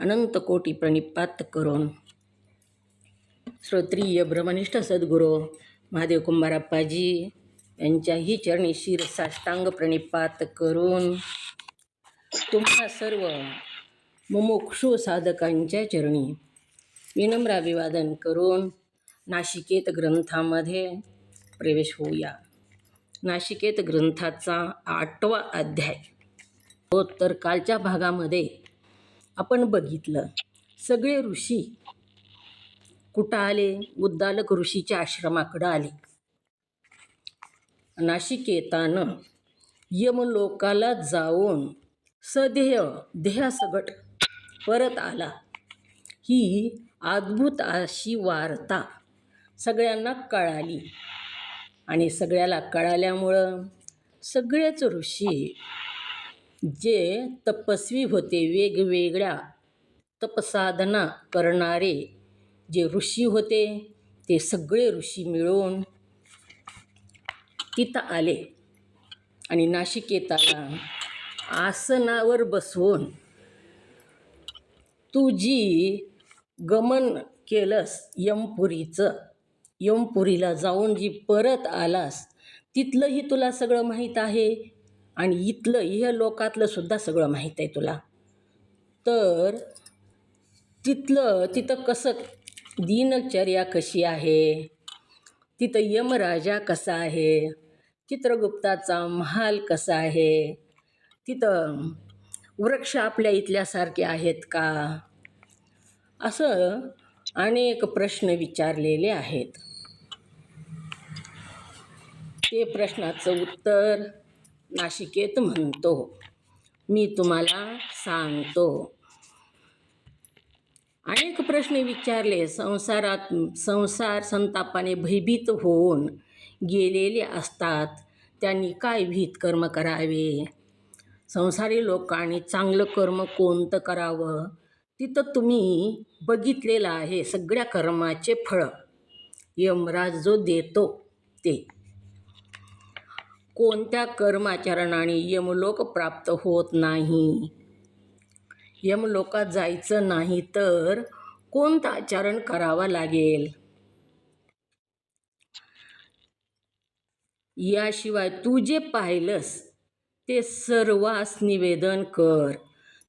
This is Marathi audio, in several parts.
अनंत कोटी प्रणिपात करून श्रोत्रिय ब्रह्मनिष्ठ सद्गुरू महादेव कुंभारप्पाजी यांच्याही चरणी शिर साष्टांग प्रणिपात करून तुम्हा सर्व मुमुक्षु साधकांच्या चरणी विनम्र अभिवादन करून नाशिकेत ग्रंथामध्ये प्रवेश होऊया. नाशिकेत ग्रंथाचा 8वा अध्याय. हो, तर कालच्या भागामध्ये आपण बघितलं सगळे ऋषी कुठं आले? उद्दालक ऋषीच्या आश्रमाकडं आले. नाशिकेतानं यमलोकाला जाऊन देहासगट परत आला. ही अद्भुत अशी वार्ता सगळ्यांना कळाली आणि सगळ्याला कळाल्यामुळं सगळेच ऋषी जे तपस्वी होते, वेगवेगळ्या तपसाधना करणारे जे ऋषी होते, ते सगळे ऋषी मिळून तिथं आले आणि नाशिकेताला आसनावर बसवून तू जी गमन केलंस यमपुरीला जाऊन जी परत आलास, तिथलंही तुला सगळं माहीत आहे आणि इथलं लोकातलं सुद्धा सगळं माहीत आहे तुला. तर तिथं कसं दिनचर्या कशी आहे, तिथं यमराजा कसा आहे, चित्रगुप्ताचा महाल कसा आहे, तिथं वृक्ष आपल्या इथल्यासारखे आहेत का, असं अनेक प्रश्न विचारलेले आहेत. ते प्रश्नाचं उत्तर नाशिकेत म्हणतो, मी तुम्हाला सांगतो. अनेक प्रश्न विचारले. संसार संतापाने भयभीत होऊन गेलेले असतात. त्यांनी काय विहित कर्म करावे, संसारी लोकांनी चांगलं कर्म कोणतं करावं, तिथं तुम्ही बघितलेलं आहे. सगळ्या कर्माचे फळ यमराज जो देतो ते. कोणत्या कर्माचरणाने यमलोक प्राप्त होत नाही, यमलोकात जायचं नाही तर कोणतं आचरण करावं लागेल, याशिवाय तू जे पाहिलंस ते सर्वांस निवेदन कर.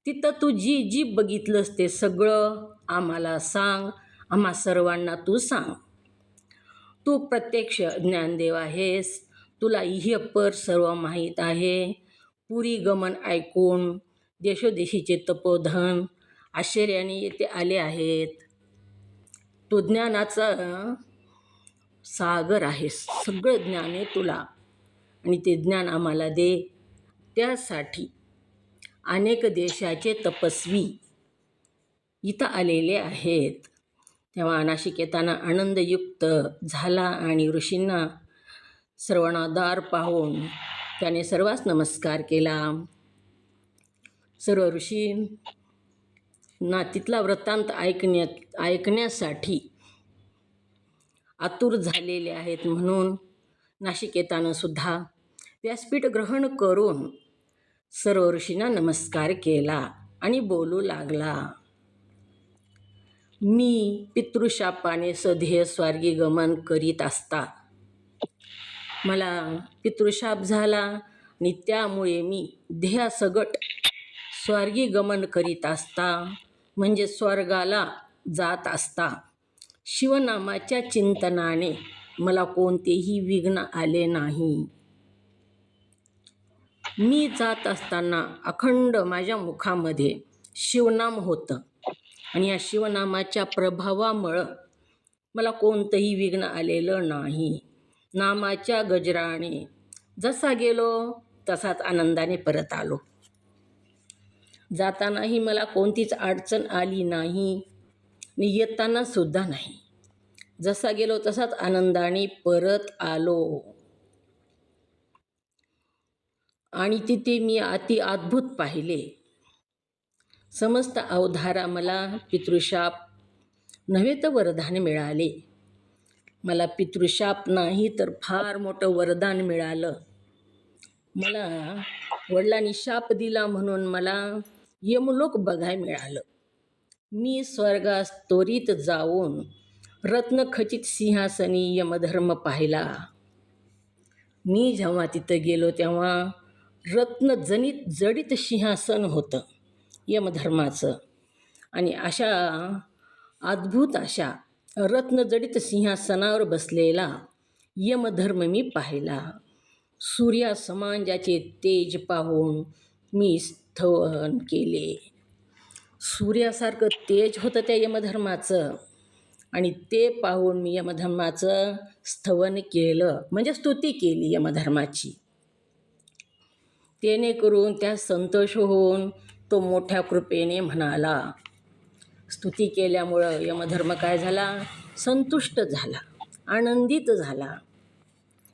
तिथं तू जी बघितलंस ते सगळं आम्हाला सांग, आम्हा सर्वांना तू सांग. तू प्रत्यक्ष ज्ञानदेव आहेस, तुला इह पर सर्व माहीत आहे. पुरी गमन ऐकून देशोदेशीचे तपोधन आश्चर्याने येथे आले आहेत. तू ज्ञानाचा सागर आहेस, सगळं ज्ञान आहे तुला आणि ते ज्ञान आम्हाला दे. त्यासाठी अनेक देशाचे तपस्वी इथं आलेले आहेत. तेव्हा नाशिकेताना आनंदयुक्त झाला आणि ऋषींना श्रवणादार पाहून त्याने सर्वांस नमस्कार केला. सर्व ऋषींना तिथला वृत्तांत ऐकण्यासाठी आतुर झालेले आहेत. म्हणून नाशिकेतानं सुद्धा व्यासपीठ ग्रहण करून सर्व ऋषींना नमस्कार केला आणि बोलू लागला. मी पितृशापाने सदेह स्वर्गी गमन करीत असता मला पितृशाप झाला आणि त्यामुळे मी देहासगट स्वर्गी गमन करीत असता, म्हणजे स्वर्गाला जात असता, शिवनामाच्या चिंतनाने मला कोणतेही विघ्न आले नाही. मी जात असताना अखंड माझ्या मुखामध्ये शिवनाम होतं आणि या शिवनामाच्या प्रभावामुळं मला कोणतंही विघ्न आलेलं नाही. नामाच्या गजराने जसा गेलो तसाच आनंदाने परत आलो. जातानाही मला कोणतीच अडचण आली नाही आणि येताना सुद्धा नाही. जसा गेलो तसाच आनंदाने परत आलो. आणि तिथे मी अति अद्भुत पाहिले. समस्त अवधारा मला पितृशाप नव्हे तर वरदान मिळाले. मला पितृशाप नाही तर फार मोठं वरदान मिळालं. मला वडिलांनी शाप दिला म्हणून मला यमलोक बघायला मिळालं. मी स्वर्गास त्वरित जाऊन रत्नखचित सिंहासनी यमधर्म पाहिला. मी जेव्हा तिथं गेलो तेव्हा रत्नजनित जडित सिंहासन होतं यमधर्माचं. आणि अशा अद्भुत अशा रत्नजडित सिंहासनावर बसलेला यमधर्म मी पाहिला. सूर्यासमान ज्याचे तेज पाहून मी स्तवन केले. सूर्यासारखं तेज होतं त्या यमधर्माचं आणि ते पाहून मी यमधर्माचं स्तवन केलं, म्हणजे स्तुती केली यमधर्माची. जेणेकरून त्या संतोष होऊन तो मोठ्या कृपेने म्हणाला. स्तुती केल्यामुळं यमधर्म काय झाला? संतुष्ट झाला, आनंदित झाला.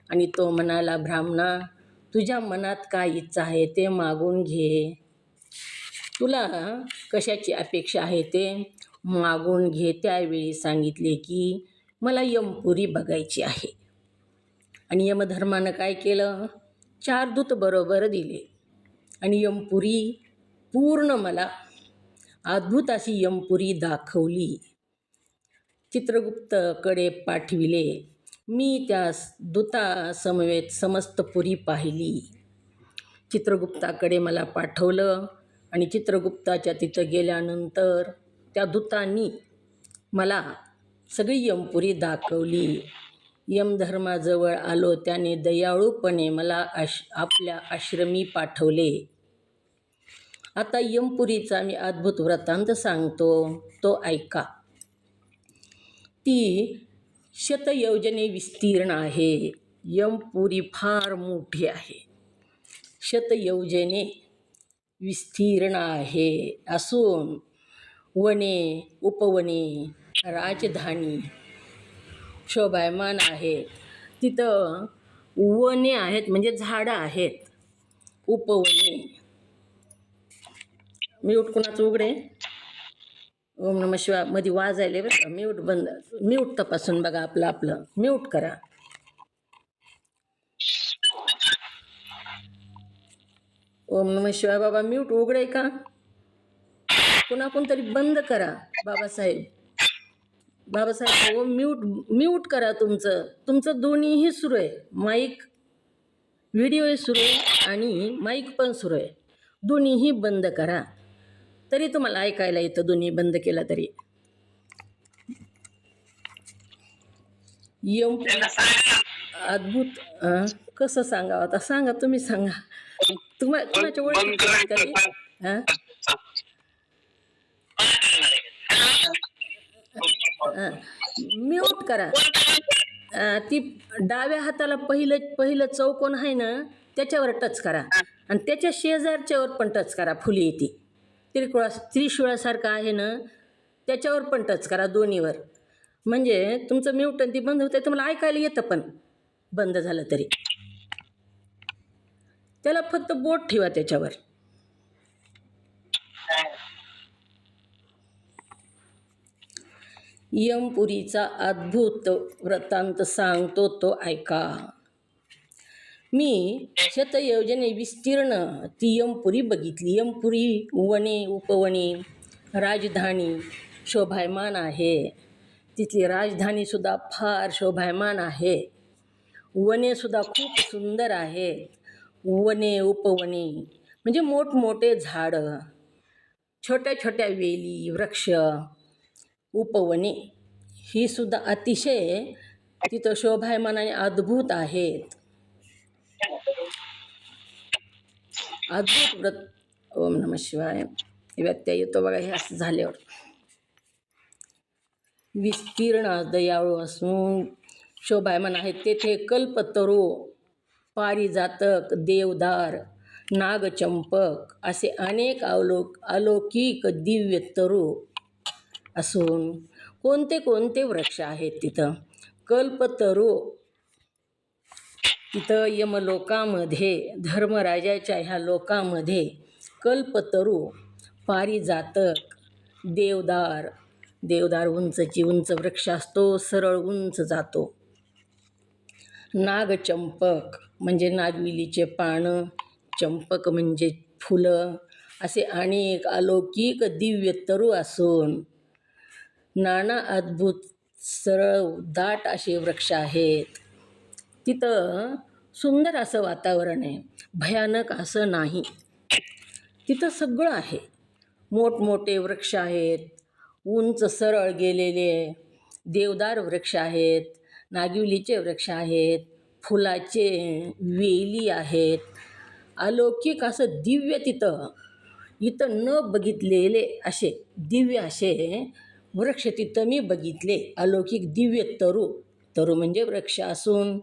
आणि तो म्हणाला, ब्राह्मणा, तुझ्या मनात काय इच्छा आहे ते मागून घे. तुला कशाची अपेक्षा आहे ते मागून घे. त्यावेळी सांगितले की मला यमपुरी बघायची आहे. आणि यमधर्मानं काय केलं? 4 दूत बरोबर दिले आणि यमपुरी पूर्ण मला अद्भुत अशी यमपुरी दाखवली. चित्रगुप्तकडे पाठविले. मी त्या दूतासमवेत समस्त पुरी पाहिली. चित्रगुप्ताकडे मला पाठवलं आणि चित्रगुप्ताच्या तिथं गेल्यानंतर त्या दूतांनी मला सगळी यमपुरी दाखवली. यमधर्माजवळ आलो, त्याने दयाळूपणे मला आपल्या आश्रमी पाठवले. आता यमपुरीचा मी अद्भुत वृत्तांत सांगतो, तो ऐका. ती शतयोजने विस्तीर्ण आहे. यमपुरी फार मोठी आहे, शतयोजने विस्तीर्ण आहे असून वने, उपवने, राजधानी शोभायमान आहेत. तिथं वने आहेत म्हणजे झाडं आहेत, उपवने. म्यूट कुणाचं उघडे? ओम नमः शिवाय मध्ये वाजायले बरं का. म्यूट बंद, म्यूट तपासून बघा. आपलं म्यूट करा. ओम नमः शिवाय. बाबा म्यूट उघडे का? कुणाकोण तरी बंद करा. बाबासाहेब हो, म्यूट करा. तुमचं दोन्हीही सुरू आहे. माईक, व्हिडिओ सुरू आहे आणि माईक पण सुरू आहे. दोन्हीही बंद करा, तरी तुम्हाला ऐकायला येतं. दोन्ही बंद केला तरी. अद्भुत. कसं सांगावं आता? सांगा, तुम्ही सांगा. तुमच्या ओळखी म्यूट करा. ती डाव्या हाताला पहिलं चौकोन आहे ना, त्याच्यावर टच करा आणि त्याच्या शेजारच्यावर पण टच करा. फुली येते त्रिशूळासारखं आहे ना, त्याच्यावर पण टच करा, दोन्हीवर. म्हणजे तुमचं म्यूट ती बंद होतं. तुम्हाला ऐकायला येतं, पण बंद झालं तरी. त्याला फक्त बोट ठेवा त्याच्यावर. यमपुरीचा अद्भुत वृत्तांत सांगतो, तो ऐका. मी शतयोजने विस्तीर्ण ती यमपुरी बघितली. यमपुरी वने, उपवने, राजधानी शोभायमान आहे. तिथली राजधानीसुद्धा फार शोभायमान आहे. वनेसुद्धा खूप सुंदर आहेत. वने, उपवने म्हणजे मोठमोठे झाडं, छोट्या छोट्या वेली, वृक्ष. उपवने ही सुद्धा अतिशय तिथं शोभायमान आणि अद्भुत आहेत. अद्भुत व्रत. ओम नमः शिवाय. व्यत्यय येतो बघा हे असं झाल्यावर. विस्तीर्ण दयाळू असून शोभायमान आहेत. तेथे कल्पतरू, पारिजातक, देवदार, नागचंपक असे अनेक अलौकिक दिव्य तरू असून कोणते कोणते वृक्ष आहेत तिथं? कल्पतरू. तिथं यमलोकामध्ये, धर्मराजाच्या ह्या लोकामध्ये कल्पतरू, पारिजातक, देवदार उंचची उंच वृक्ष असतो, सरळ उंच जातो. नागचंपक म्हणजे नागविलीचे पानं, चंपक म्हणजे फुलं असे अनेक अलौकिक दिव्य तरु असून नाना अद्भुत सरळ दाट असे वृक्ष आहेत. तिथं सुंदर असं वातावरण आहे, भयानक असं नाही. तिथं सगळं आहे. मोठमोठे वृक्ष आहेत, उंच सरळ गेलेले देवदार वृक्ष आहेत, नागिवलीचे वृक्ष आहेत, फुलाचे वेली आहेत. अलौकिक असं दिव्य तिथं, इथं न बघितलेले असे दिव्य असे वृक्ष तिथं मी बघितले. अलौकिक दिव्य तरु, तरु म्हणजे वृक्ष असून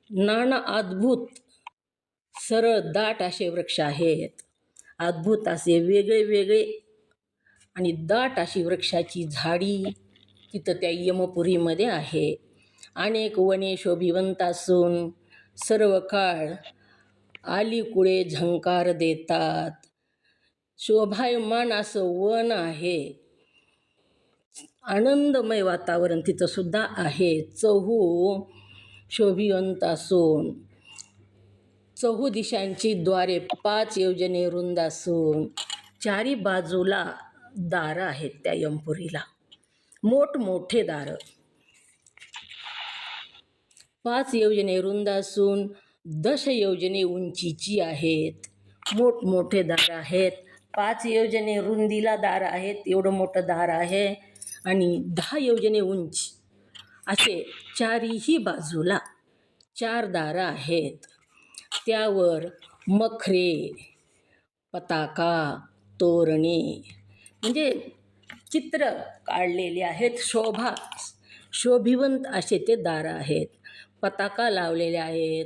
नाना अद्भुत सरळ दाट असे वृक्ष आहेत. अद्भुत असे वेगळे वेगळे आणि दाट अशी वृक्षाची झाडी तिथं त्या यमपुरीमध्ये आहे. अनेक वने शोभिवंत असून सर्व काळ अलीकुळे झंकार देतात. शोभायमान असं वन आहे. आनंदमय वातावरण तिथं सुद्धा आहे. चहू शोभिवंत असून चहू दिशांची द्वारे 5 योजने रुंद असून चारी बाजूला दारं आहेत. त्या यमपुरीला मोठमोठे दारं 5 योजने रुंद असून 10 योजने उंचीची आहेत. मोठमोठे दार आहेत. 5 योजने रुंदीला दार आहेत, एवढं मोठं दार आहे. आणि 10 योजने उंची असे चारीही बाजूला 4 दारं आहेत. त्यावर मखरे, पताका, तोरणे म्हणजे चित्र काढलेले आहेत. शोभिवंत असे ते दारं आहेत. पताका लावलेले आहेत.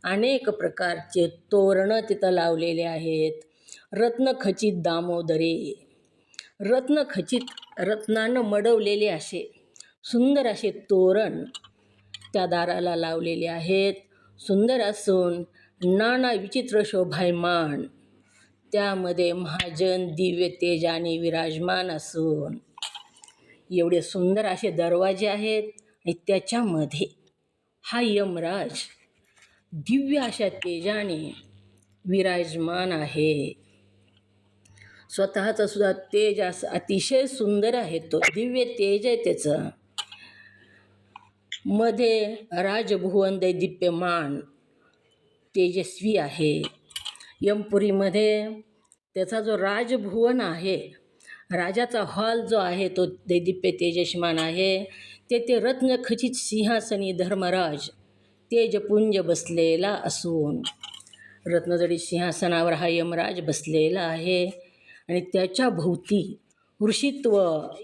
अनेक प्रकारचे तोरणं तिथं लावलेले आहेत. रत्नखचित दामोदरे, रत्नानं मडवलेले असे सुंदर असे तोरण त्या दाराला लावलेले आहेत. सुंदर असून नाना विचित्र शोभायमान त्यामध्ये महाजन दिव्य तेजाने विराजमान असून एवढे सुंदर असे दरवाजे आहेत. आणि त्याच्यामध्ये हा यमराज दिव्य अशा तेजाने विराजमान आहे. स्वतःचं सुद्धा तेज असं अतिशय सुंदर आहे. तो दिव्य तेज आहे त्याचं. मध्ये राजभुवन दैदिप्यमान तेजस्वी आहे. यमपुरीमध्ये त्याचा जो राजभुवन आहे, राजाचा हॉल जो आहे तो दैदिप्य तेजस्मान आहे. तेथे रत्नखचित सिंहासनी धर्मराज तेजपुंज बसलेला असून रत्नजडित सिंहासनावर हा यमराज बसलेला आहे. आणि त्याच्या भोवती ऋषित्व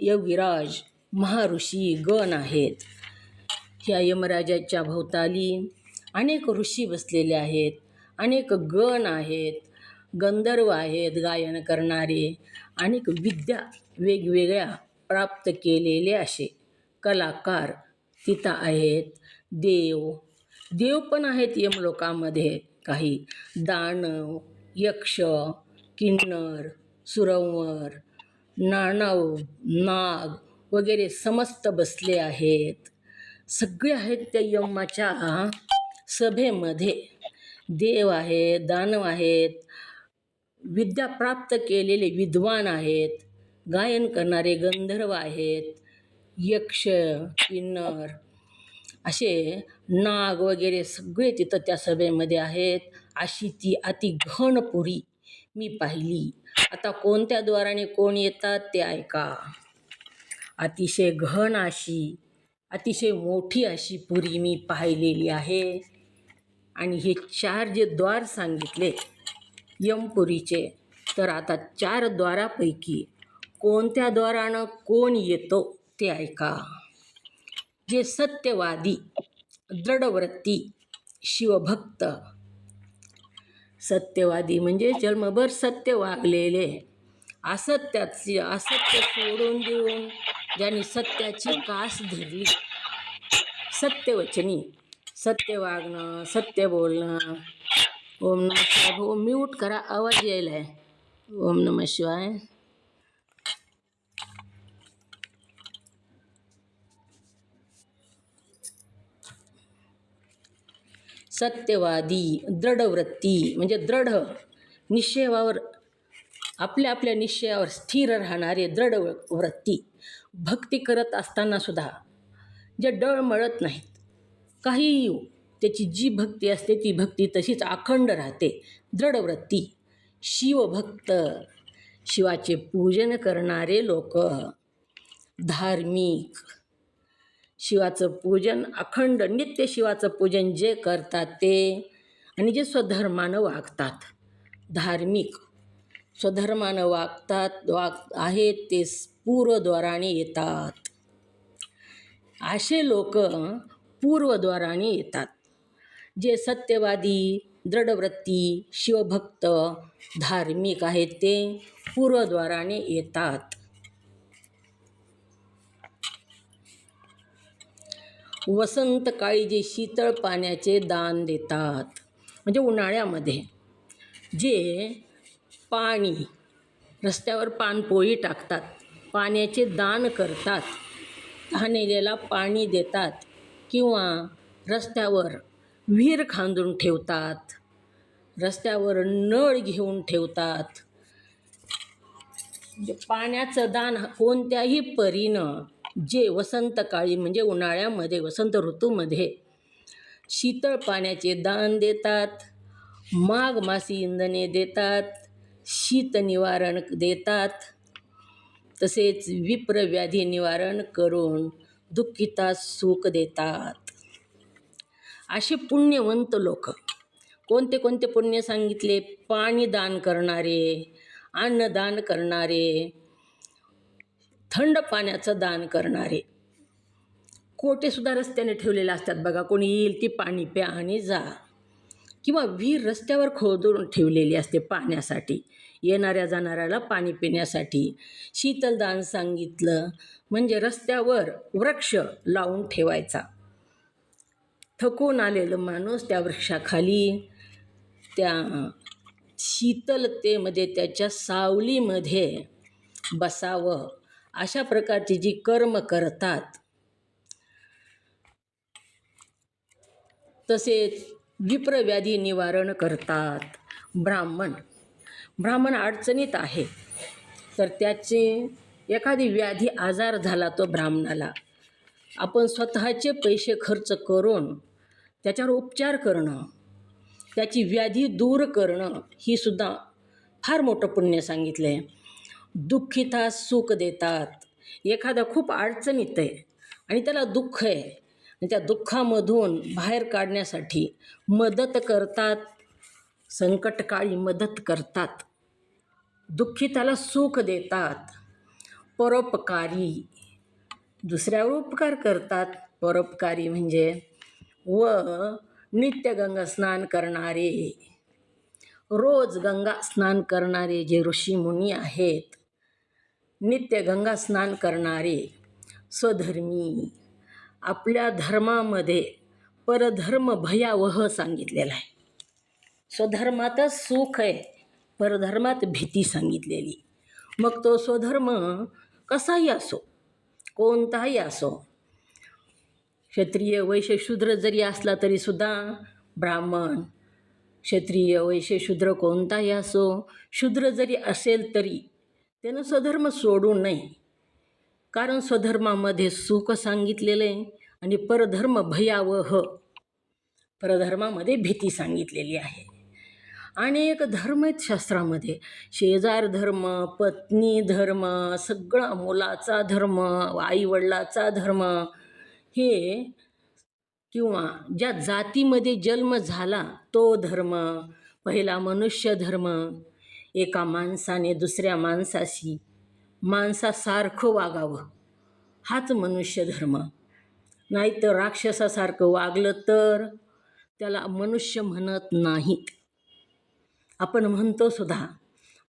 यविराज महाऋषी गण आहेत. ह्या यमराजाच्या भोवताली अनेक ऋषी बसलेले आहेत. अनेक गण आहेत. गंधर्व आहेत गायन करणारे. अनेक विद्या वेगवेगळ्या प्राप्त केलेले असे कलाकार तिथं आहेत. देव पण आहेत यमलोकामध्ये. काही दानव, यक्ष, किन्नर, सुरवर, नाग वगैरे समस्त बसले आहेत. सगळे आहेत त्या यमाच्या सभेमध्ये. देव आहेत, दानव आहेत, विद्या प्राप्त केलेले विद्वान आहेत, गायन करणारे गंधर्व आहेत, यक्ष, किन्नर असे नाग वगैरे सगळे तिथं त्या सभेमध्ये आहेत. अशी ती अतिघनपुरी मी पाहिली. आता कोणत्या द्वाराने कोण येतात ते ऐका. अतिशय घन अशी, अतिशय मोठी अशी पुरी मी पाहिलेली आहे. आणि हे 4 जे द्वार सांगितले यमपुरीचे, तर आता 4 द्वारापैकी कोणत्या द्वारानं कोण येतो ते ऐका. जे सत्यवादी, दृढव्रती, शिवभक्त, सत्यवादी म्हणजे जन्मभर सत्य वागलेले, असत्य सोडून देऊन ज्यांनी सत्याची कास धरली, सत्यवचनी, सत्य वागणं, सत्य बोलणं. ओम नमः शिवाय. हो म्यूट करा, आवाज यायलाय. ओम नमः शिवाय. सत्यवादी, दृढव्रती म्हणजे दृढ निश्चयावर आपल्या आपल्या निश्चयावर स्थिर राहणारे दृढ वृत्ती, भक्ती करत असताना सुद्धा जे डळमळत नाहीत, काहीही येऊ त्याची जी भक्ती असते ती भक्ती तशीच अखंड राहते. दृढ वृत्ती, शिवभक्त, शिवाचे पूजन करणारे लोक, धार्मिक, शिवाचं पूजन अखंड नित्य शिवाचं पूजन जे करतात ते, आणि जे स्वधर्मानं वागतात, धार्मिक स्वधर्मानं आहेत ते पूर्वद्वाराने येतात. असे लोक पूर्वद्वाराने येतात. जे सत्यवादी, दृढवृत्ती, शिवभक्त, धार्मिक आहेत ते पूर्वद्वाराने येतात. वसंत काळी जे शीतळ पाण्याचे दान देतात, म्हणजे उन्हाळ्यामध्ये जे पाणी रस्त्यावर पाणपोळी टाकतात, पाण्याचे दान करतात, तहानेल्याला पाणी देतात, किंवा रस्त्यावर विहीर खांदून ठेवतात, रस्त्यावर नळ घेऊन ठेवतात. म्हणजे पाण्याचं दान कोणत्याही परीनं जे वसंतकाळी म्हणजे उन्हाळ्यामध्ये वसंत ऋतूमध्ये शीतळ पाण्याचे दान देतात, माघ मासी इंधने देतात, शीत निवारण देतात, तसेच विप्रव्याधी निवारण करून दुःखितास सुख देतात. असे पुण्यवंत लोक कोणते कोणते पुण्य सांगितले? पाणी दान करणारे, अन्नदान करणारे, थंड पाण्याचं दान करणारे. कोटेसुद्धा रस्त्याने ठेवलेले असतात बघा, कोणी येईल की पाणी प्या आणि जा. किंवा विहीर रस्त्यावर खोदून ठेवलेली असते पाण्यासाठी, येणाऱ्या जाणाऱ्याला पाणी पिण्यासाठी. शीतलदान सांगितलं म्हणजे रस्त्यावर वृक्ष लावून ठेवायचा. थकून आलेलं माणूस त्या वृक्षाखाली त्या शीतलतेमध्ये त्याच्या सावलीमध्ये बसावं, अशा प्रकारची जी कर्म करतात. तसेच विप्रव्याधी निवारण करतात. ब्राह्मण अडचणीत आहे, तर त्याचे एखादी व्याधी आजार झाला तो ब्राह्मणाला, आपण स्वतःचे पैसे खर्च करून त्याच्यावर उपचार करणं, त्याची व्याधी दूर करणं, ही सुद्धा फार मोठं पुण्य सांगितलं आहे. दुःखितास सुख देतात. एखादा खूप अडचणीत आहे आणि त्याला दुःख आहे, आणि त्या दुःखामधून बाहेर काढण्यासाठी मदत करतात, संकटकाळी मदत करतात, दुःखिताला सुख देतात. परोपकारी, दुसऱ्यावर उपकार करतात. परोपकारी म्हणजे व नित्य गंगा स्नान करणारे, रोज गंगा स्नान करणारे जे ऋषीमुनी आहेत, नित्य गंगा स्नान करणारे, स्वधर्मी, आपल्या धर्मामध्ये परधर्म भयावह सांगितलेला आहे. स्वधर्मातच सुख आहे, परधर्मात भीती सांगितलेली. मग तो स्वधर्म कसाही असो, कोणताही असो, क्षत्रिय वैश्य शूद्र जरी असला तरीसुद्धा, ब्राह्मण क्षत्रिय वैश्य शूद्र कोणताही असो, शूद्र जरी असेल तरी त्यानं स्वधर्म सोडू नये. कारण स्वधर्मामध्ये सुख सांगितलेलं आहे आणि परधर्म भयावह, परधर्मामध्ये भीती सांगितलेली आहे. अनेक धर्म आहेत शास्त्रामध्ये, शेजार धर्म, पत्नी धर्म, सगळा मुलाचा धर्म, आईवडिलाचा धर्म, हे किंवा ज्या जातीमध्ये जन्म झाला तो धर्म, पहिला मनुष्य धर्म, एका माणसाने दुसऱ्या माणसासारखं वागावं, हाच मनुष्य धर्म. नाहीतर राक्षसासारखं वागलं तर त्याला मनुष्य म्हणत नाहीत. आपण म्हणतो सुद्धा,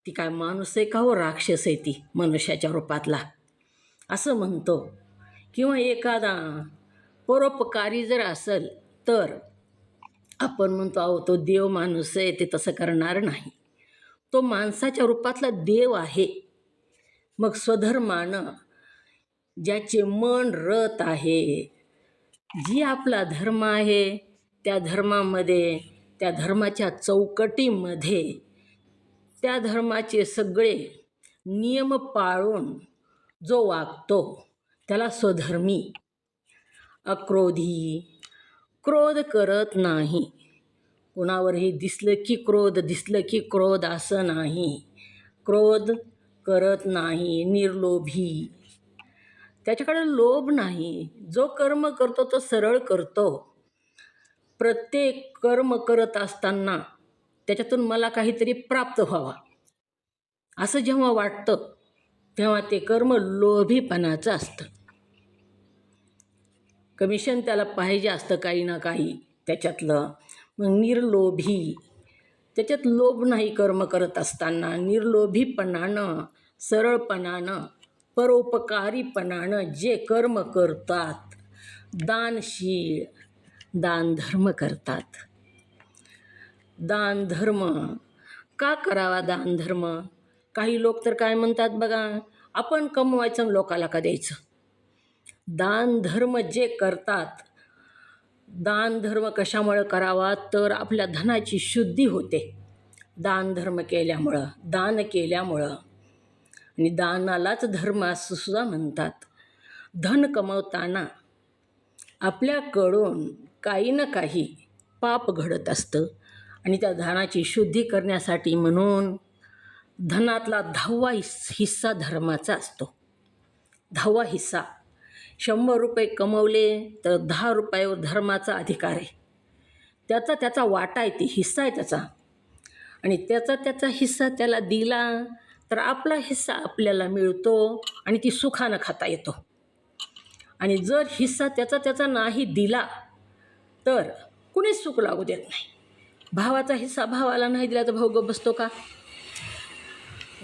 ती काय माणूस आहे का हो, राक्षस आहे ती मनुष्याच्या रूपातला, असं म्हणतो. किंवा एखादा परोपकारी जर असेल तर आपण म्हणतो, अहो तो देव माणूस आहे, ते तसं करणार नाही, तो माणसाच्या रूपातला देव आहे. मग स्वधर्मानं ज्याचे मन रत आहे, जी आपला धर्म आहे त्या धर्मामध्ये, त्या धर्माच्या चौकटीमध्ये त्या धर्माचे सगळे नियम पाळून जो वागतो त्याला स्वधर्मी. अक्रोधी, क्रोध करत नाही. कोणावरही दिसलं की क्रोध असं नाही. क्रोध करत नाही. निर्लोभी, त्याच्याकडे लोभ नाही. जो कर्म करतो तो सरळ करतो. प्रत्येक कर्म करत असताना त्याच्यातून मला काहीतरी प्राप्त व्हावा असं जेव्हा वाटतं तेव्हा ते कर्म लोभीपणाचं असतं. कमिशन त्याला पाहिजे असतं काही ना काही त्याच्यातलं. मग निर्लोभी, त्याच्यात लोभ नाही कर्म करत असताना. निर्लोभीपणानं, सरळपणानं, परोपकारीपणानं जे कर्म करतात, दानशील, दानधर्म करतात. दानधर्म का करावा? दानधर्म काही लोक तर काय म्हणतात बघा, आपण कमवायचं आणि लोकाला का द्यायचं. दानधर्म जे करतात, दानधर्म कशामुळे करावा तर आपल्या धनाची शुद्धी होते दानधर्म केल्यामुळं, दान केल्यामुळं. आणि दानालाच धर्म असं सुद्धा म्हणतात. धन कमवताना आपल्याकडून काही ना काही पाप घडत असतं आणि त्या धनाची शुद्धी करण्यासाठी म्हणून धनातला 10वा हिस्सा धर्माचा असतो. 10वा हिस्सा. 100 रुपये कमवले तर 10 रुपयावर धर्माचा अधिकार आहे. त्याचा वाटा आहे, ती हिस्सा आहे त्याचा. आणि त्याचा हिस्सा त्याला दिला तर आपला हिस्सा आपल्याला मिळतो आणि ती सुखानं खाता येतो. आणि जर हिस्सा त्याचा नाही दिला तर कुणीच सुख लागू देत नाही. भावाचा हिस्सा भावाला नाही दिला तर भाऊ गप बसतो का?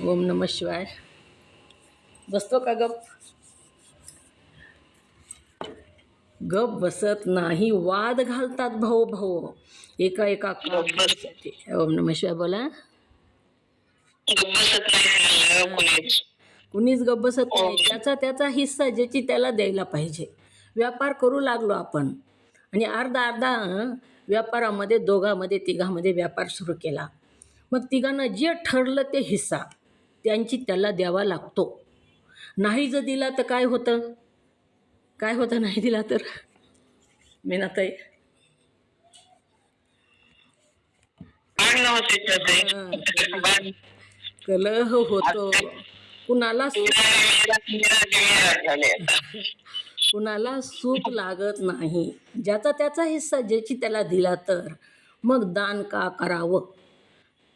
ओम नमः शिवाय. बसतो का गप? गप बसत नाही. वाद घालतात भाऊ. एका ओम नमः शिवाय बोला. कुणीच गप बसत नाही. त्याचा हिस्सा ज्याची त्याला द्यायला पाहिजे. व्यापार करू लागलो आपण आणि अर्धा व्यापारामध्ये दोघांमध्ये तिघांमध्ये व्यापार सुरू केला. मग तिघांना जे ठरलं ते हिस्सा त्यांची त्याला द्यावा लागतो. नाही जर दिला तर काय होतं नाही दिला तर? मीनाताई, कलह होतो. कुणाला सुख लागत नाही. त्याचा हिस्सा ज्याची त्याला दिला तर मग दान का करावं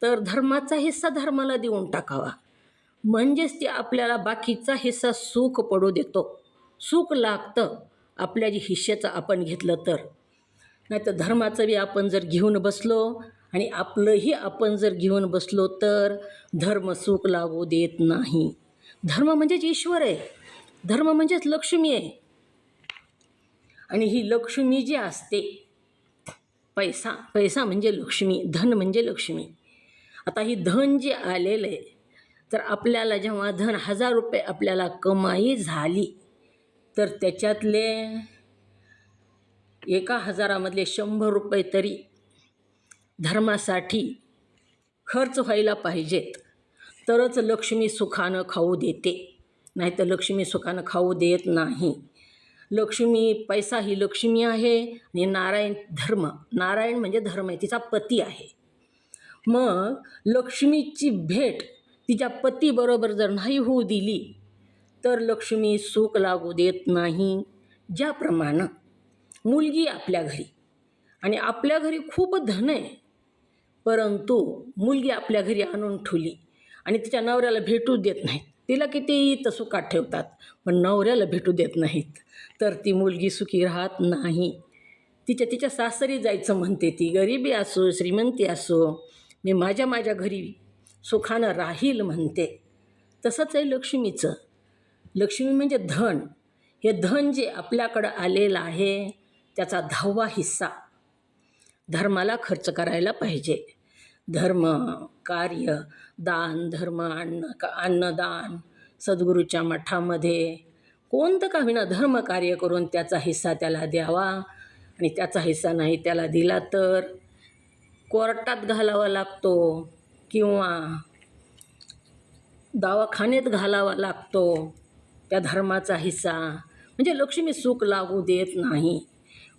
तर धर्माचा हिस्सा धर्माला देऊन टाकावा. म्हणजेच ते आपल्याला बाकीचा हिस्सा सुख पडू देतो. सुख लागतं आपल्या जी हिश्श्याचं आपण घेतलं तर. नाही तर धर्माचं बी आपण जर घेऊन बसलो आणि आपलंही आपण जर घेऊन बसलो तर धर्म सुख लागू देत नाही. धर्म म्हणजेच ईश्वर आहे. धर्म म्हणजेच लक्ष्मी आहे. आणि ही लक्ष्मी जी असते, पैसा म्हणजे लक्ष्मी, धन म्हणजे लक्ष्मी. आता ही धन जे आलेलं आहे तर आपल्याला जेव्हा धन 1000 रुपये आपल्याला कमाई झाली तर त्याच्यातले 1000मधले 100 रुपये तरी धर्मासाठी खर्च व्हायला पाहिजेत तरच लक्ष्मी सुखानं खाऊ देते. नाही तर लक्ष्मी सुखानं खाऊ देत नाही. लक्ष्मी, पैसा ही लक्ष्मी आहे आणि नारायण म्हणजे धर्म आहे, तिचा पती आहे. मग लक्ष्मीची भेट तिच्या पतीबरोबर जर नाही होऊ दिली तर लक्ष्मी सुख लागू देत नाही. ज्याप्रमाणे मुलगी आपल्या घरी आणि आपल्या घरी खूप धन आहे परंतु मुलगी आपल्या घरी आणून ठेवली आणि तिच्या नवऱ्याला भेटू देत नाहीत. तिला कितीही तर सुखात ठेवतात पण नवऱ्याला भेटू देत नाहीत तर ती मुलगी सुखी राहत नाही. तिच्या सासरी जायचं म्हणते. ती गरिबी असो श्रीमंती असो, मी माझ्या घरी सुखानं राहील म्हणते. तसंच आहे लक्ष्मीचं. लक्ष्मी म्हणजे धन. हे धन जे आपल्याकडं आलेलं आहे त्याचा 10वा हिस्सा धर्माला खर्च करायला पाहिजे. धर्म, कार्य, दान, धर्म, अन्नदान, सद्गुरूच्या मठामध्ये कोणतं का होईना धर्म कार्य करून त्याचा हिस्सा त्याला द्यावा. आणि त्याचा हिस्सा नाही त्याला दिला तर कोर्टात घालावा लागतो किंवा दवाखान्यात घालावा लागतो त्या धर्माचा हिस्सा, म्हणजे लक्ष्मी सुख लागू देत नाही.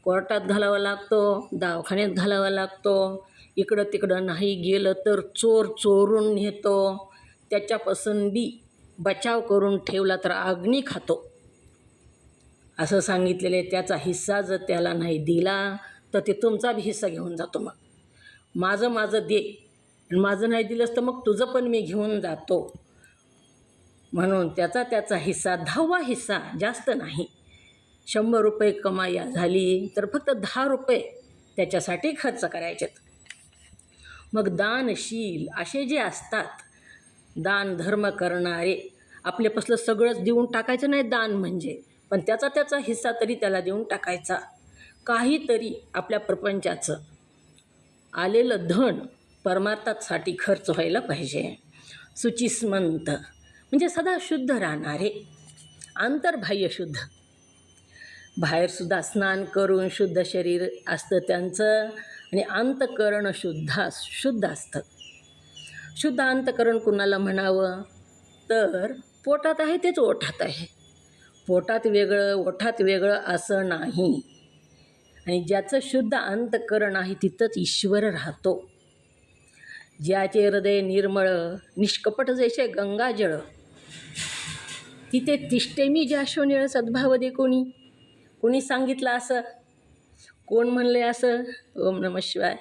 कोर्टात घालावा लागतो, दवाखान्यात घालावा लागतो. इकडं तिकडं नाही गेलं तर चोर चोरून नेतो, त्याच्यापासून बी बचाव करून ठेवला तर अग्नी खातो असं सांगितलेले. त्याचा हिस्सा जर त्याला नाही दिला तर ते तुमचा बी हिस्सा घेऊन जातो. मग माझं माझं दे, माझं नाही दिलंस तर मग तुझं पण मी घेऊन जातो. म्हणून त्याचा हिस्सा, 10वा हिस्सा, जास्त नाही. 100 रुपये कमाई झाली तर फक्त 10 रुपये त्याच्यासाठी खर्च करायचेत. मग दानशील असे जे असतात, दान धर्म करणारे, आपल्यापासलं सगळंच देऊन टाकायचं नाही दान म्हणजे, पण त्याचा हिस्सा तरी त्याला देऊन टाकायचा. काहीतरी आपल्या प्रपंचाचं आलेलं धन परमार्थासाठी खर्च व्हायला पाहिजे. शुचिस्मंत म्हणजे सदा शुद्ध राहणारे, आंतरबाह्य शुद्ध. बाहेरसुद्धा स्नान करून शुद्ध शरीर असतं त्यांचं, आणि अंतःकरण शुद्ध असतं. शुद्ध अंतःकरण कुणाला म्हणावं तर पोटात आहे तेच ओठात आहे. पोटात वेगळं ओठात वेगळं असं नाही. आणि ज्याचं शुद्ध अंतःकरण आहे तिथंच ईश्वर राहतो. ज्याचे हृदय निर्मळ निष्कपट जैसे गंगाजळ, तिथे तिष्ठे मी ज्याशोनिळ सद्भाव दे. कोणी सांगितलं असं? कोण म्हणले असं? ओम नमः शिवाय.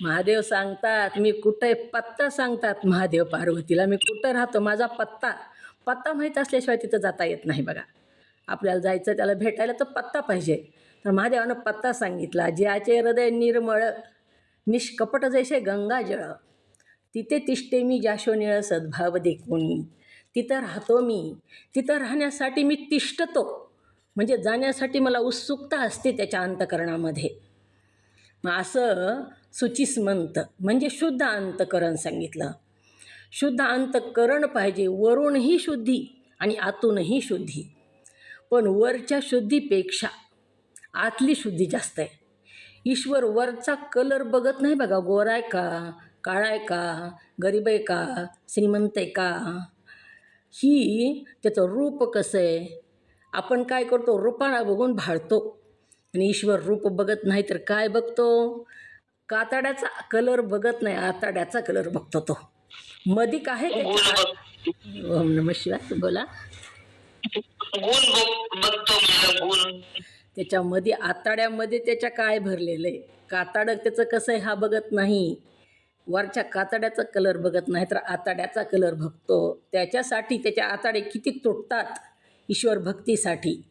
महादेव सांगतात, मी कुठे पत्ता सांगतात महादेव पार्वतीला, मी कुठं राहतो, माझा पत्ता माहीत असल्याशिवाय तिथं जाता येत नाही. बघा, आपल्याला जायचं त्याला भेटायला तर पत्ता पाहिजे. तर महादेवानं पत्ता सांगितला, ज्याचे हृदय निर्मळ निष्कपट जैसे गंगाजळ, तिथे तिष्ठे मी ज्याशोनिळ सद्भाव दे. तिथं राहतो मी. तिथं राहण्यासाठी मी तिष्ठतो, म्हणजे जाण्यासाठी मला उत्सुकता असते त्याच्या अंतःकरणामध्ये. मग असं शुचिस्मंत म्हणजे शुद्ध अंतःकरण सांगितलं. शुद्ध अंतःकरण पाहिजे, वरूनही शुद्धी आणि आतूनही शुद्धी. पण वरच्या शुद्धीपेक्षा आतली शुद्धी जास्त आहे. ईश्वर वरचा कलर बघत नाही. बघा, गोरा आहे का, काळा आहे का, गरीब आहे का, श्रीमंत आहे का, ही त्याचं रूप कसं आहे. आपण काय करतो, रूपाला बघून भाळतो. आणि ईश्वर रूप बघत नाही तर काय बघतो, कातड्याचा कलर बघत नाही, आतड्याचा कलर बघतो. तो मधिक आहे त्याच्या. ओम नमः शिवाय. बोला. त्याच्यामध्ये आतड्यामध्ये त्याच्या काय भरलेलं आहे, कातडं त्याचं कसं आहे हा बघत नाही. वरच्या कातड्याचा कलर बघत नाही तर आतड्याचा कलर बघतो. त्याच्यासाठी त्याच्या आतडे किती तुटतात ईश्वर भक्तीसाठी.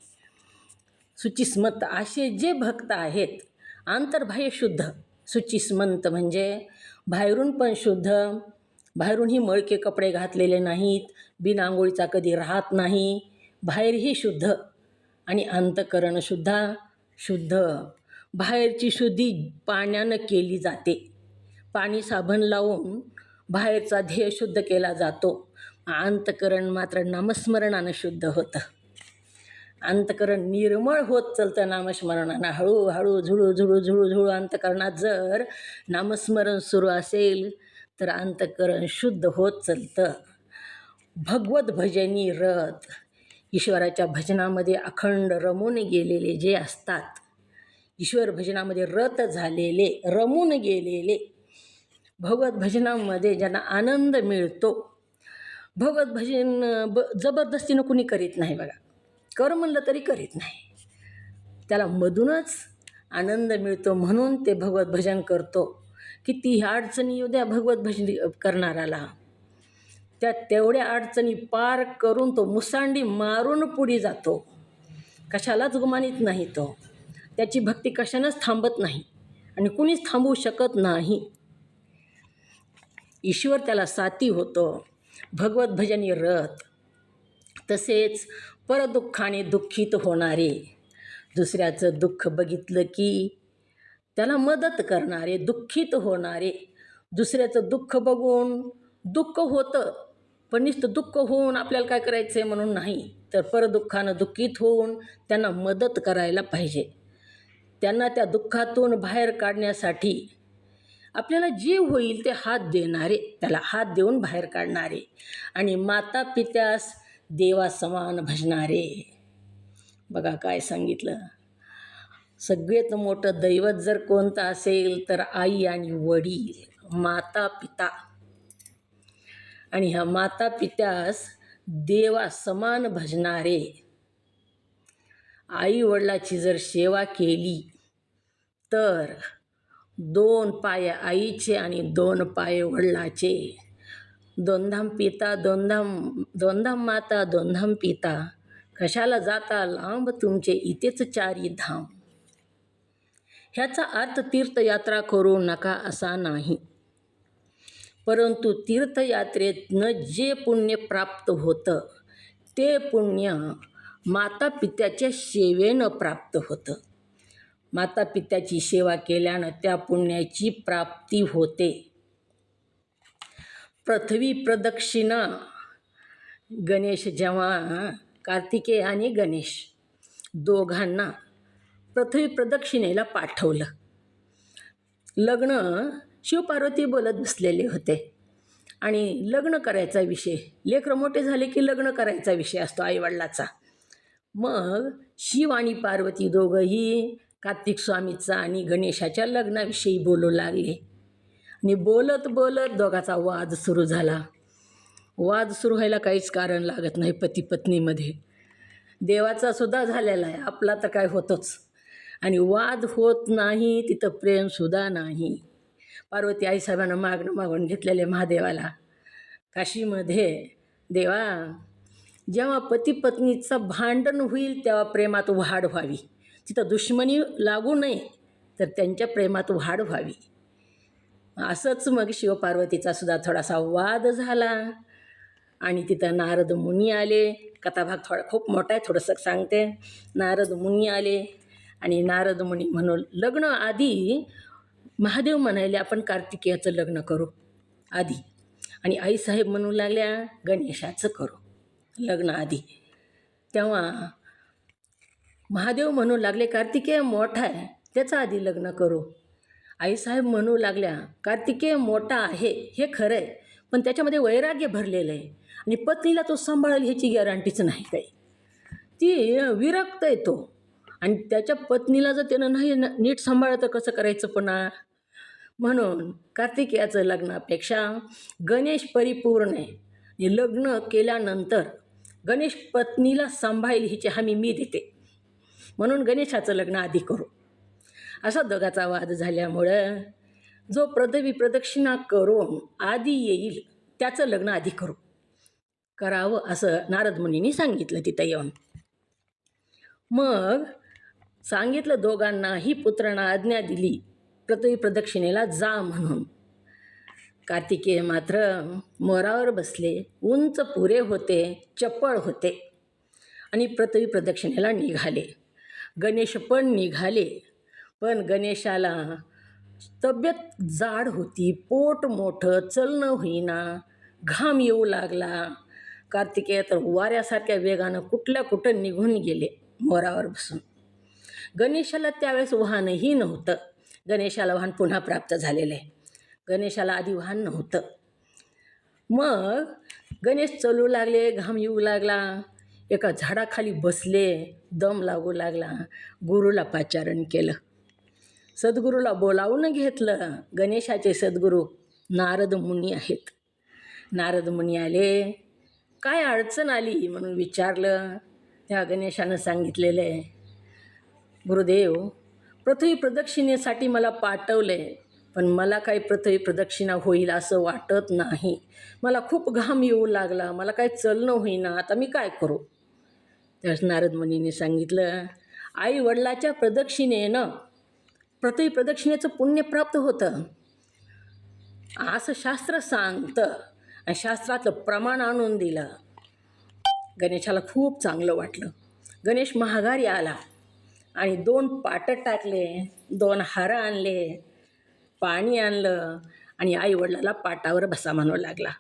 शुचिस्मंत असे जे भक्त आहेत, आंतर्बाह्य शुद्ध. शुचिस्मंत म्हणजे बाहेरून पण शुद्ध, बाहेरूनही मळके कपडे घातलेले नाहीत, बिन आंघोळीचा कधी राहत नाही, बाहेरही शुद्ध आणि अंतःकरण सुद्धा शुद्ध. बाहेरची शुद्धी पाण्यानं केली जाते. पाणी साबण लावून बाहेरचा ध्येय शुद्ध केला जातो. अंतःकरण मात्र नामस्मरणानं शुद्ध होतं. अंतःकरण निर्मळ होत चालतं नामस्मरणानं. हळूहळू झुळू अंतःकरणात जर नामस्मरण सुरू असेल तर अंतःकरण शुद्ध होत चालतं. भगवत भजनी रत, ईश्वराच्या भजनामध्ये अखंड रमून गेलेले जे असतात, ईश्वर भजनामध्ये रत झालेले, रमून गेलेले, भगवत भजनामध्ये ज्यांना आनंद मिळतो. भगवत भजन जबरदस्तीनं कुणी करीत नाही. बघा, कर म्हणलं तरी करीत नाही, त्याला मधूनच आनंद मिळतो म्हणून ते भगवत भजन करतो. कितीही अडचणी येऊ द्या भगवत भजन करणाराला, त्या तेवढ्या अडचणी पार करून तो मुसांडी मारून पुढे जातो. कशालाच गुमानित नाही तो. त्याची भक्ती कशानंच थांबत नाही आणि कुणीच थांबवू शकत नाही. ईश्वर त्याला साथी होतो. भगवत भजनी रत. तसेच परदुःखाने दुःखित होणारे, दुसऱ्याचं दुःख बघितलं की त्याला मदत करणारे, दुःखित होणारे. दुसऱ्याचं दुःख बघून दुःख होतं, पण नुसतं दुःख होऊन आपल्याला काय करायचं आहे म्हणून नाही, तर परदुःखानं दुःखित होऊन त्यांना मदत करायला पाहिजे. त्यांना त्या दुःखातून बाहेर काढण्यासाठी आपल्याला जे होईल ते हात देणारे, त्याला हात देऊन बाहेर काढणारे आणि माता पित्यास देवासमान भजणारे. बघा काय सांगितलं. सगळ्यात मोठं दैवत जर कोणतं असेल तर आई आणि वडील, माता पिता. आणि ह्या माता पित्यास देवासमान भजणारे. आई वडिलाची जर सेवा केली तर 2 पाय आईचे आणि 2 पाय वडिलाचे. दोनधाम पिता दोनधाम माता दोनधाम पिता, कशाला जाता लांब तुमचे इथेच 4 धाम. ह्याचा अर्थ तीर्थयात्रा करू नका असा नाही, परंतु तीर्थयात्रेतनं जे पुण्य प्राप्त होतं ते पुण्य माता पित्याच्या सेवेनं प्राप्त होतं. माता पित्याची सेवा केल्यानं त्या पुण्याची प्राप्ती होते. पृथ्वी प्रदक्षिणा गणेश जेव्हा कार्तिकेय आणि गणेश दोघांना पृथ्वी प्रदक्षिणेला पाठवलं. लग्न शिवपार्वती बोलत बसलेले होते आणि लग्न करायचा विषय, लेकरं मोठे झाले की लग्न करायचा विषय असतो आईवडिलाचा. मग शिव आणि पार्वती दोघंही कार्तिक स्वामीचा आणि गणेशाच्या लग्नाविषयी बोलू लागले आणि बोलत बोलत दोघाचा वाद सुरू झाला. वाद सुरू व्हायला काहीच कारण लागत नाही पती पत्नीमध्ये. देवाचा सुद्धा झालेला आहे, आपला तर काय होतोच. आणि वाद होत नाही तिथं प्रेमसुद्धा नाही. पार्वती आईसाहेबांना मागून घेतलेले महादेवाला काशीमध्ये, देवा जेव्हा पती पत्नीचं भांडण होईल तेव्हा प्रेमात वाढ व्हावी, तिथं दुश्मनी लागू नये तर त्यांच्या प्रेमात वाढ व्हावी. असंच मग शिवपार्वतीचा सुद्धा थोडासा वाद झाला आणि तिथं नारद मुनी आले. कथाभाग खूप मोठा आहे, थोडंसं सांगते. नारद मुनी आले आणि नारद मुनी म्हणून लग्न आधी महादेव म्हणाले आपण कार्तिकेयाचं लग्न करू आधी, आणि आईसाहेब म्हणू लागल्या गणेशाचं करू लग्न आधी. तेव्हा महादेव म्हणू लागले कार्तिकेय मोठा आहे त्याचं आधी लग्न करू. आईसाहेब म्हणू लागल्या कार्तिकेय मोठा आहे हे खरं आहे, पण त्याच्यामध्ये वैराग्य भरलेलं आहे आणि पत्नीला तो सांभाळेल ह्याची गॅरंटीच नाही काही. ती विरक्त आहे तो, आणि त्याच्या पत्नीला जर त्यानं नाही नीट सांभाळलं तर कसं करायचं पुन्हा. म्हणून कार्तिकेयाचं लग्नापेक्षा गणेश परिपूर्ण आहे. हे लग्न केल्यानंतर गणेश पत्नीला सांभाळेल ह्याची हमी मी देते, म्हणून गणेशाचं लग्न आधी करू. असा दोघाचा वाद झाल्यामुळं जो पृथ्वी प्रदक्षिणा करून आधी येईल त्याचं लग्न आधी करावं असं नारद मुनींनी सांगितलं तिथं येऊन. मग सांगितलं दोघांनाही पुत्रांना आज्ञा दिली पृथ्वी प्रदक्षिणेला जा म्हणून. कार्तिकेय मात्र मोरावर बसले, उंच पुरे होते, चपळ होते आणि पृथ्वी प्रदक्षिणेला निघाले. गणेश पण निघाले, पण गणेशाला तब्येत जाड होती, पोट मोठं, चलणं होईना, घाम येऊ लागला. कार्तिकेय तर वाऱ्यासारख्या वेगानं कुठं निघून गेले मोरावर बसून. गणेशाला त्यावेळेस वाहनही नव्हतं. गणेशाला वाहन पुन्हा प्राप्त झालेलं आहे, गणेशाला आधी वाहन नव्हतं. मग गणेश चलू लागले, घाम येऊ लागला, एका झाडाखाली बसले, दम लागू लागला. गुरुला पाचारण केलं, सद्गुरूला बोलावून घेतलं. गणेशाचे सद्गुरू नारद मुनी आहेत. नारद मुनी आले, काय अडचण आली म्हणून विचारलं. त्या गणेशानं सांगितलेलं आहे, गुरुदेव पृथ्वी प्रदक्षिणेसाठी मला पाठवले, पण मला काही पृथ्वी प्रदक्षिणा होईल असं वाटत नाही. मला खूप घाम येऊ लागला, मला काही चलणं होईना, आता मी काय करू. त्यावेळेस नारद मुनींनी सांगितलं, आई वडिलाच्या प्रदक्षिणेनं पृथ्वी प्रदक्षिणेचं पुण्य प्राप्त होतं असं शास्त्र सांगतं आणि शास्त्रातलं प्रमाण आणून दिलं. गणेशाला खूप चांगलं वाटलं. गणेश महागारी आला आणि 2 पाटं टाकले, 2 हार आणले, पाणी आणलं आणि आईवडिलाला पाटावर बसा म्हणू लागला.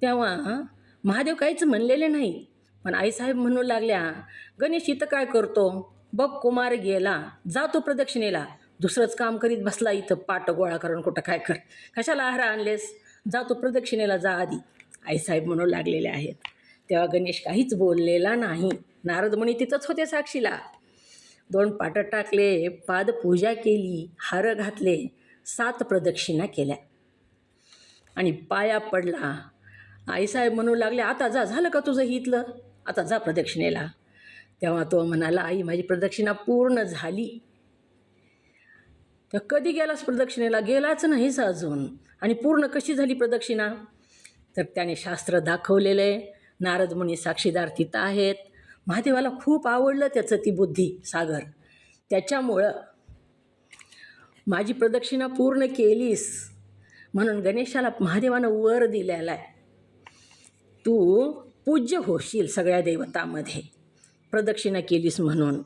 तेव्हा महादेव काहीच म्हणलेले नाही, पण आईसाहेब म्हणू लागल्या, गणेश इथं काय करतो, बघ कुमार गेला, जा तो प्रदक्षिणेला. दुसरंच काम करीत बसला इथं पाट गोळा करून कुठं काय कर. कशाला आहार आणलेस? जा तो प्रदक्षिणेला जा आधी. आईसाहेब म्हणू लागलेले आहेत. तेव्हा गणेश काहीच बोललेला नाही. नारद मुनी तिथंच होते साक्षीला. 2 पाटं टाकले, पादपूजा केली, हार घातले, 7 प्रदक्षिणा केल्या आणि पाया पडला. आईसाहेब म्हणू लागले, आता जा, झालं का तुझं इथलं? आता जा प्रदक्षिणेला. तेव्हा तो म्हणाला, आई माझी प्रदक्षिणा पूर्ण झाली. तर कधी गेलास प्रदक्षिणेला? गेलाच नाहीस अजून. आणि पूर्ण कशी झाली प्रदक्षिणा? तर त्याने शास्त्र दाखवलेलं आहे. नारद मुनी साक्षीदार तिथं आहेत. महादेवाला खूप आवडलं त्याचं ती बुद्धी सागर. त्याच्यामुळं माझी प्रदक्षिणा पूर्ण केलीस म्हणून गणेशाला महादेवानं वर दिलेला आहे. तू पूज्य होशील सगळ्या देवतांमध्ये प्रदक्षिणा केलीस म्हणून.